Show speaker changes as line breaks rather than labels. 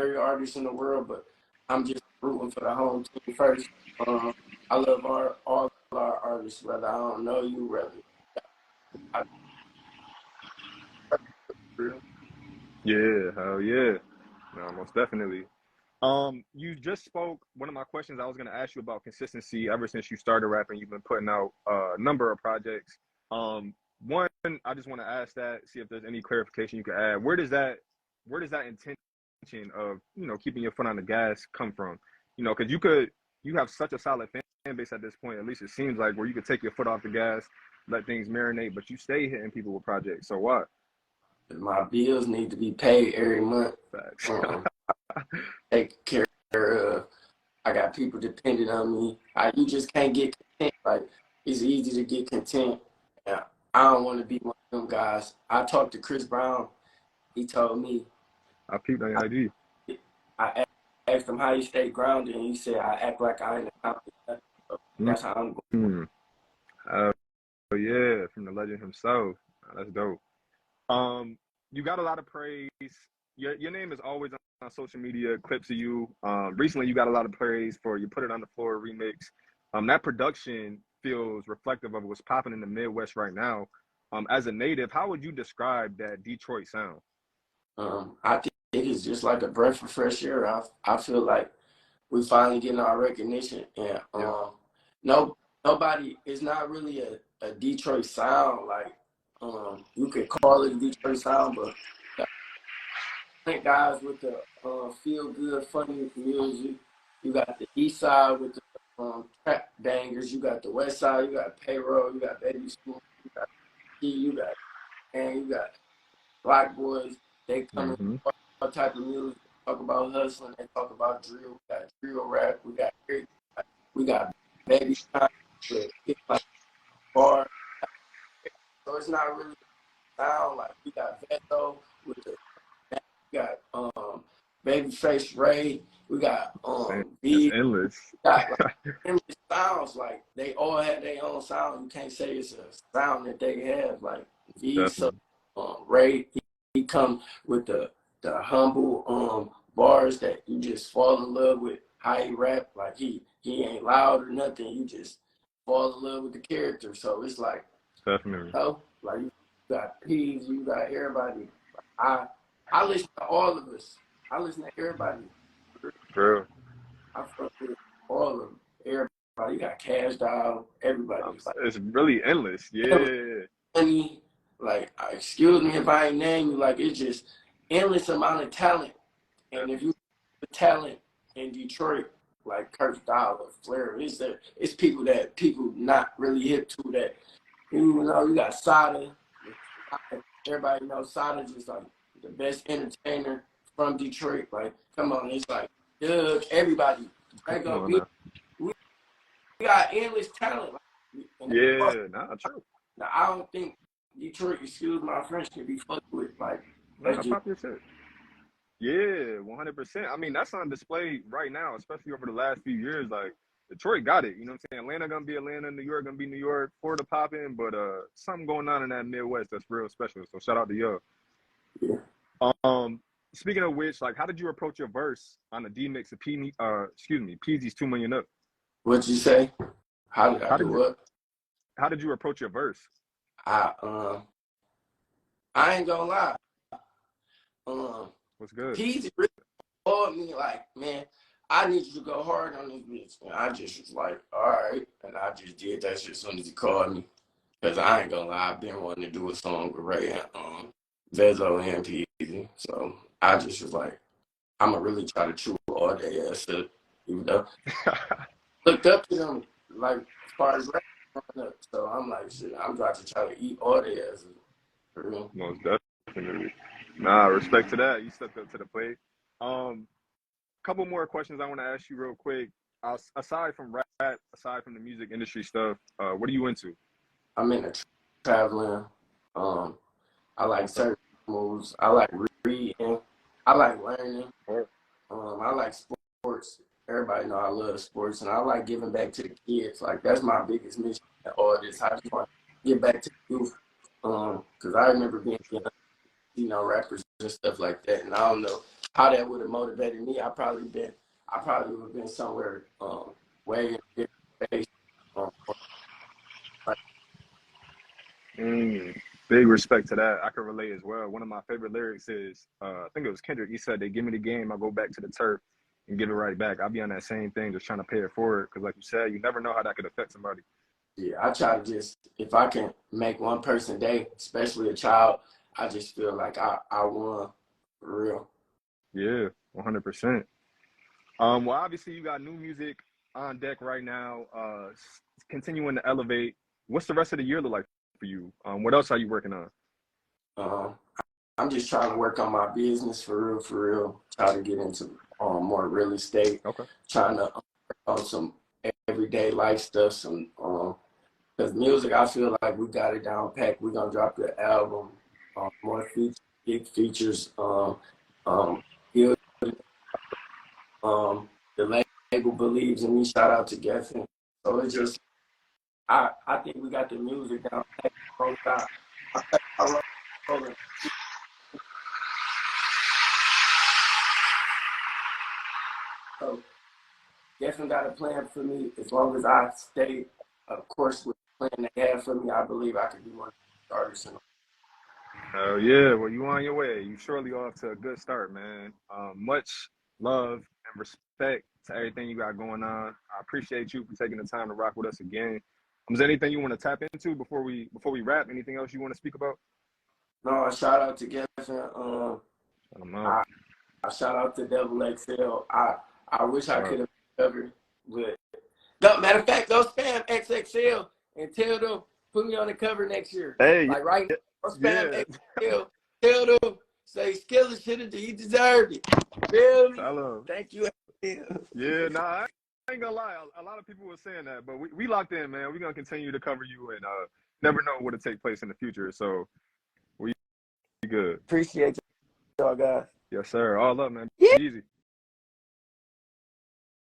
every artist in the world, but I'm just rooting for the home team first. I love all our artists, whether I don't know you, whether I
Yeah, hell yeah. No, most definitely. You just spoke one of my questions I was gonna ask you about consistency. Ever since you started rapping, you've been putting out a number of projects. One, I just want to ask that, see if there's any clarification you could add. Where does that intention of, keeping your foot on the gas come from? Because you have such a solid fan base at this point. At least it seems like, where you could take your foot off the gas, let things marinate, but you stay hitting people with projects. So what?
my bills need to be paid every month.
Facts.
Um, Take care of. I got people depending on me. You just can't get content. Like, it's easy to get content. Yeah, I don't want to be one of them guys. I talked to Chris Brown. He told me,
I peeped on your ID.
I asked him how he stayed grounded, and he said, I act like I ain't accomplished nothing. So that's how I'm going.
Mm. Oh yeah, from the legend himself. Oh, that's dope. You got a lot of praise. Your name is always on social media, clips of you. Recently you got a lot of praise for You Put It on the Floor remix. That production feels reflective of what's popping in the Midwest right now. As a native, how would you describe that Detroit sound?
I think it's just like a breath of fresh air. I feel like we finally getting our recognition, and
Yeah.
no, nobody. It's not really a Detroit sound. Like, you could call it a Detroit sound, but think guys with the feel good, funny music. You got the East Side with the trap bangers. You got the West Side. You got Payroll. You got Baby Smooth. You got Key. You got and you got Black Boys. They come in
Mm-hmm.
with all type of music. Talk about hustling. They talk about drill. We got drill rap. We got Baby Shine with hip hop bar. So it's not really sound like we got Veto with the we got Babyface Ray, we got
It's
V,
endless.
got like it sounds like they all have their own sound. You can't say it's a sound that they have. Like V, so
Definitely.
Ray, he come with the humble bars that you just fall in love with how he rap. Like he ain't loud or nothing. You just fall in love with the character. So it's like,
Definitely.
like you got Peas, you got everybody. I I listen to all of us. I listen to everybody.
Girl.
I fuck with all of them. Everybody. You got Cash Doll. Everybody. Like,
It's really endless. Yeah.
money. Like, excuse me if I ain't name you. Like, it's just endless amount of talent. And if you have talent in Detroit, like Kurt Dollar, Flair, it's people that people not really hip to that. You got Sada. Everybody knows Sada just like the best entertainer from Detroit. Like, come on, it's like, Doug, everybody. They
Come
go,
on
we,
now.
we got endless talent. Like,
Yeah, nah, true.
now, I don't think Detroit, excuse my French, can be fucked with. Like, that's
Nah,
just,
pop your shit. Yeah, 100%. I mean, that's on display right now, especially over the last few years. Like, Detroit got it. You know what I'm saying? Atlanta gonna be Atlanta, New York gonna be New York, Florida popping, but something going on in that Midwest that's real special. So shout out to y'all.
yeah.
Um, Speaking of which, like, how did you approach your verse on the D mix of Peasy's 2 Million Up?
What you say? How did I
How
do
did you
what?
how did you approach your verse?
I, um, I ain't gonna lie. Um,
What's good?
Peasy really called me like, man, I need you to go hard on this bitch. And I just was like, all right. And I just did that shit as soon as he called me. Because I ain't gonna lie, I've been wanting to do a song with Ray and Vezo and Peasy. So I just was like, I'm gonna really try to chew all day ass up. Even though looked up to them like as far as rap growing up. So I'm like, shit, I'm about to try to eat all their asses. For real.
Most definitely. Nah, respect to that. You stepped up to the plate. Couple more questions I want to ask you real quick. Aside from rap, aside from the music industry stuff, what are you into?
I'm into traveling. Um, I like
Okay.
certain moves. I like reading. I like learning.
Or
I like sports. Everybody know I love sports, and I like giving back to the kids. Like, that's my biggest mission in all this. I just want to give back to the youth. Because I remember being young, rappers and stuff like that, and I don't know. how that would have motivated me, I probably would have been somewhere way in a different space. Like,
Big respect to that. I can relate as well. One of my favorite lyrics is, I think it was Kendrick. He said, "They give me the game, I go back to the turf and give it right back." I'll be on that same thing, just trying to pay it forward. Because, like you said, you never know how that could affect somebody.
yeah, I try to just, if I can make one person day, especially a child, I just feel like I won for real.
Yeah, 100%. Well, obviously, you got new music on deck right now. Continuing to elevate. What's the rest of the year look like for you? What else are you working on?
Um, I'm just trying to work on my business for real. Try to get into more real estate.
Okay.
Trying to work on some everyday life stuff. Some because music, I feel like we got it down packed. We're gonna drop the album. More big features. Build, the label believes in me. Shout out to Geffen. So it's just I think we got the music down packed. I rolling. So definitely got a plan for me. As long as I stay, of course, with the plan they have for me, I believe I can be one of the artists.
Oh yeah, well you on your way. You surely off to a good start, man. Much love and respect to everything you got going on. I appreciate you for taking the time to rock with us again. Is there anything you want to tap into before we wrap? Anything else you want to speak about?
No, shout out to Geffen.
I'm out.
I, I shout out to Double XL. I wish I could have covered, but no, matter of fact, go spam XXL and tell them put me on the cover next year.
Hey,
Like right now, go spam
yeah.
XXL. Tell them say Skilla should have he deserved it. Really?
Hello.
Thank you.
Yeah, nah, I ain't gonna lie. A lot of people were saying that, but we locked in, man. We're gonna continue to cover you and never know what'll take place in the future. So we good.
Appreciate y'all guys.
Yes, sir. All up, man.
Yeah.
Be easy.